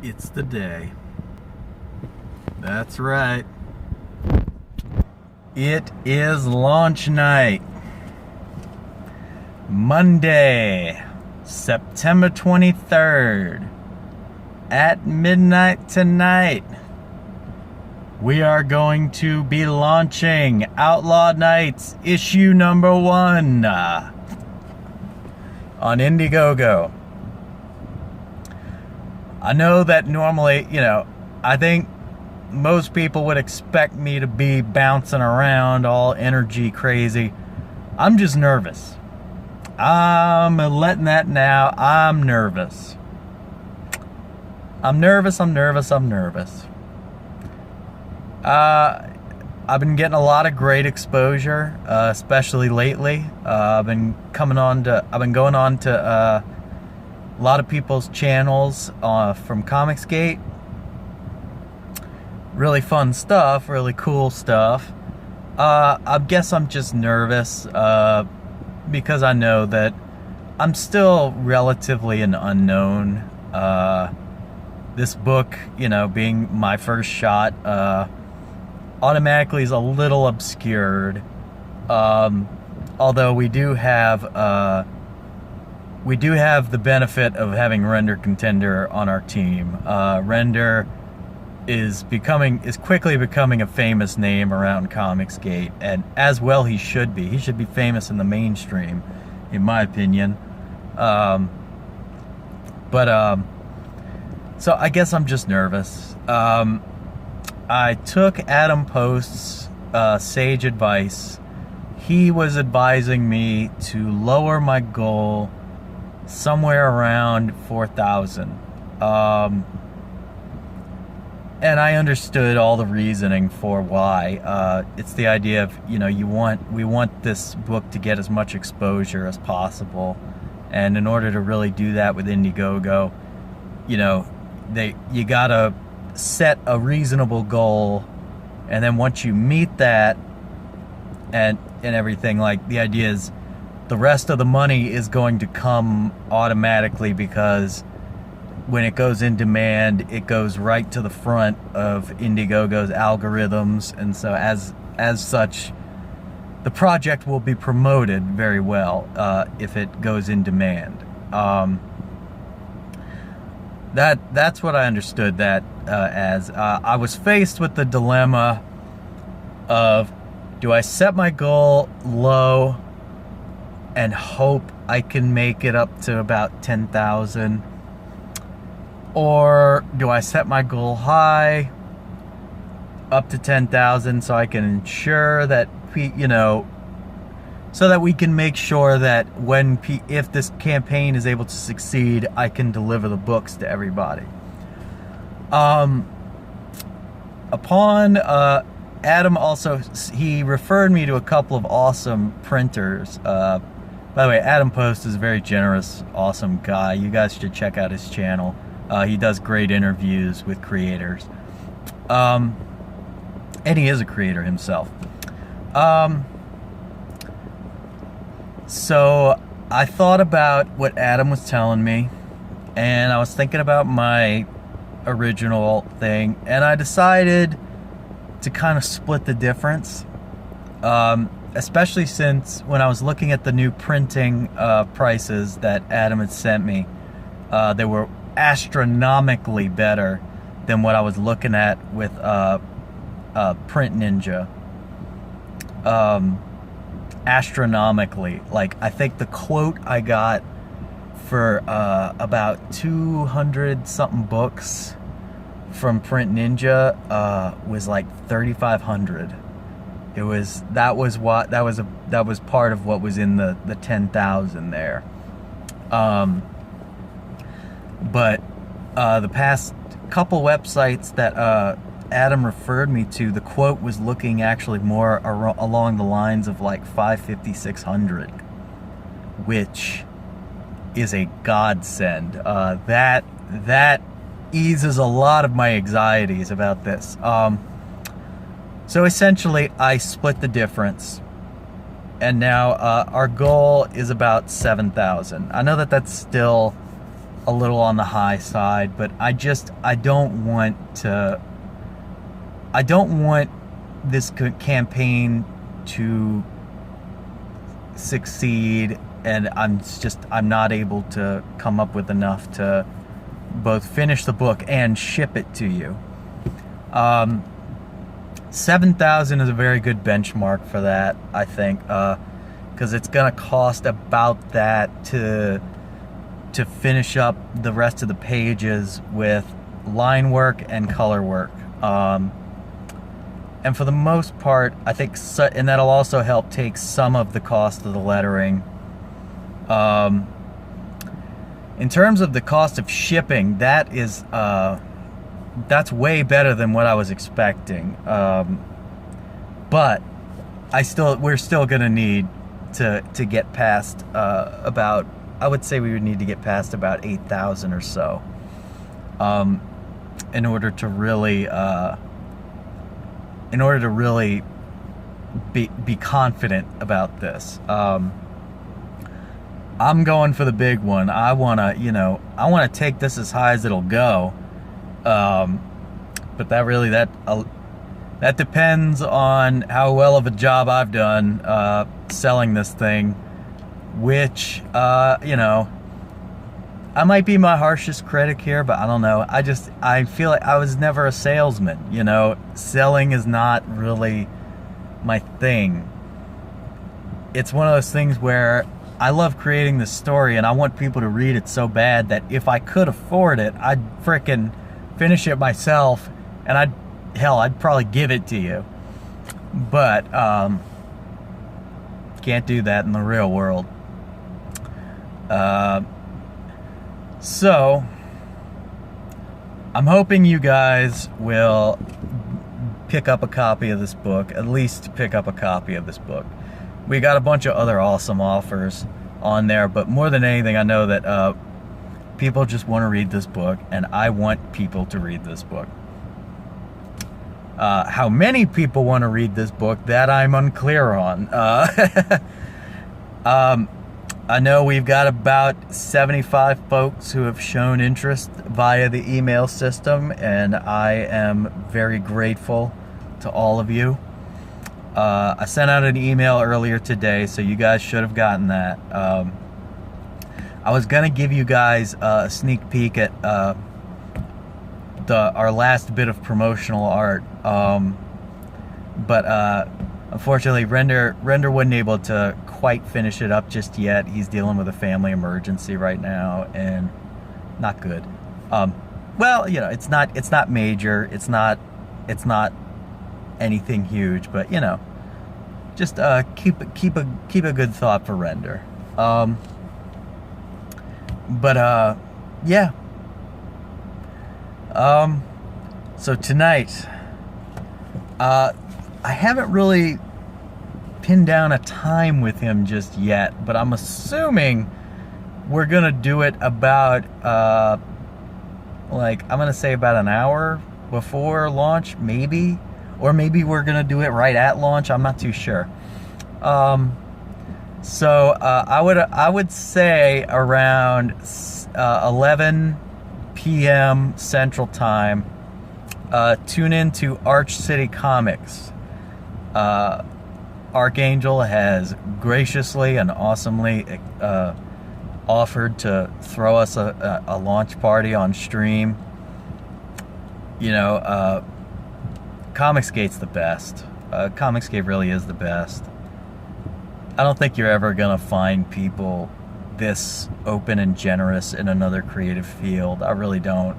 It's the day. That's right. It is launch night. Monday, September 23rd. At midnight tonight, we are going to be launching Outlaw Nights issue number 1 on Indiegogo. I know that normally, I think most people would expect me to be bouncing around all energy crazy. I'm just nervous. I'm letting that now. I'm nervous. I'm nervous. I've been getting a lot of great exposure, especially lately. I've been going on to a lot of people's channels from Comicsgate. Really fun stuff, really cool stuff. I guess I'm just nervous because I know that I'm still relatively an unknown. This book, being my first shot, automatically is a little obscured. Although we do have the benefit of having Render Contender on our team. Render is quickly becoming a famous name around Comicsgate, and as well he should be. He should be famous in the mainstream, in my opinion. So I guess I'm just nervous. I took Adam Post's sage advice. He was advising me to lower my goal somewhere around 4,000. And I understood all the reasoning for why. It's the idea of, we want this book to get as much exposure as possible. And in order to really do that with Indiegogo, you gotta set a reasonable goal, and then once you meet that and everything, like, the idea is the rest of the money is going to come automatically, because when it goes in demand, it goes right to the front of Indiegogo's algorithms, and so as such, the project will be promoted very well if it goes in demand. That's what I understood that as. I was faced with the dilemma of, do I set my goal low and hope I can make it up to about 10,000? Or do I set my goal high, up to 10,000, so I can ensure that, so that we can make sure that if this campaign is able to succeed, I can deliver the books to everybody. Adam also, he referred me to a couple of awesome printers. By the way, Adam Post is a very generous, awesome guy. You guys should check out his channel. He does great interviews with creators. And he is a creator himself. So I thought about what Adam was telling me, and I was thinking about my original thing, and I decided to kind of split the difference, especially since when I was looking at the new printing prices that Adam had sent me, they were astronomically better than what I was looking at with Print Ninja. Astronomically. Like, I think the quote I got for about 200 something books from Print Ninja was like 3,500. That was part of what was in the 10,000 there. But the past couple websites that Adam referred me to, the quote was looking actually more along the lines of like 550, 600, which is a godsend. That eases a lot of my anxieties about this. So essentially, I split the difference, and now our goal is about 7,000. I know that that's still a little on the high side, but I don't want this campaign to succeed, and I'm not able to come up with enough to both finish the book and ship it to you. 7,000 is a very good benchmark for that, I think, because it's gonna cost about that to finish up the rest of the pages with line work and color work. And for the most part, I think, and that'll also help take some of the cost of the lettering. In terms of the cost of shipping, that's way better than what I was expecting. But we're still gonna need to get past about, I would say we would need to get past about 8,000 or so, in order to really be confident about this. I'm going for the big one. I wanna take this as high as it'll go. But that depends on how well of a job I've done selling this thing, which I might be my harshest critic here, but I don't know. I feel like I was never a salesman. Selling is not really my thing. It's one of those things where I love creating the story, and I want people to read it so bad that if I could afford it, I'd frickin' finish it myself, and I'd probably give it to you. But can't do that in the real world. So I'm hoping you guys will pick up a copy of this book, at least pick up a copy of this book. We got a bunch of other awesome offers on there, but more than anything, I know that people just want to read this book, and I want people to read this book. How many people want to read this book, that I'm unclear on. I know we've got about 75 folks who have shown interest via the email system, and I am very grateful to all of you. I sent out an email earlier today, so you guys should have gotten that. I was gonna give you guys a sneak peek at our last bit of promotional art, but unfortunately Render wasn't able to quite finish it up just yet. He's dealing with a family emergency right now, and not good. Well, it's not major. It's not anything huge, but just keep a good thought for Render. Yeah. So tonight, I haven't really pinned down a time with him just yet, but I'm assuming we're gonna do it about I'm gonna say about an hour before launch, maybe, or maybe we're gonna do it right at launch. I'm not too sure. So I would say around 11 p.m. Central Time. Tune in to Arch City Comics. Archangel has graciously and awesomely offered to throw us a launch party on stream. Comicsgate's the best. Comicsgate really is the best. I don't think you're ever gonna find people this open and generous in another creative field. I really don't.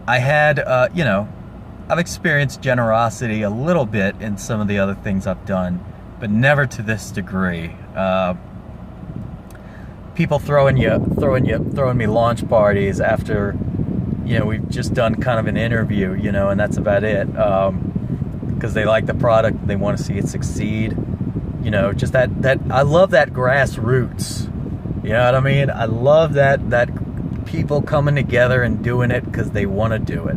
I had, I've experienced generosity a little bit in some of the other things I've done, but never to this degree. People throwing me launch parties after, we've just done kind of an interview, and that's about it. Because they like the product, they want to see it succeed. Just that I love that grassroots. You know what I mean? I love that people coming together and doing it because they want to do it.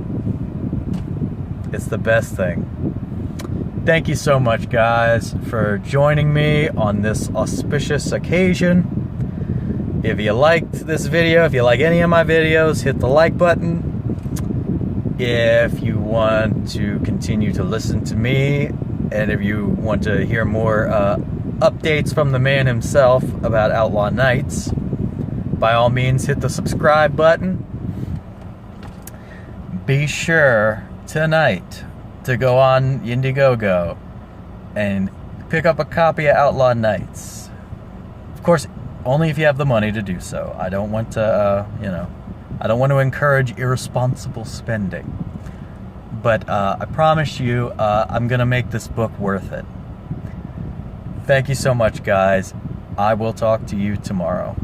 It's the best thing. Thank you so much, guys, for joining me on this auspicious occasion. If you liked this video, if you like any of my videos, hit the like button. If you want to continue to listen to me, and if you want to hear more updates from the man himself about Outlaw Nights, by all means hit the subscribe button. Be sure tonight to go on Indiegogo and pick up a copy of Outlaw Nights. Of course, only if you have the money to do so. I don't want to, I don't want to encourage irresponsible spending. But I promise you, I'm going to make this book worth it. Thank you so much, guys. I will talk to you tomorrow.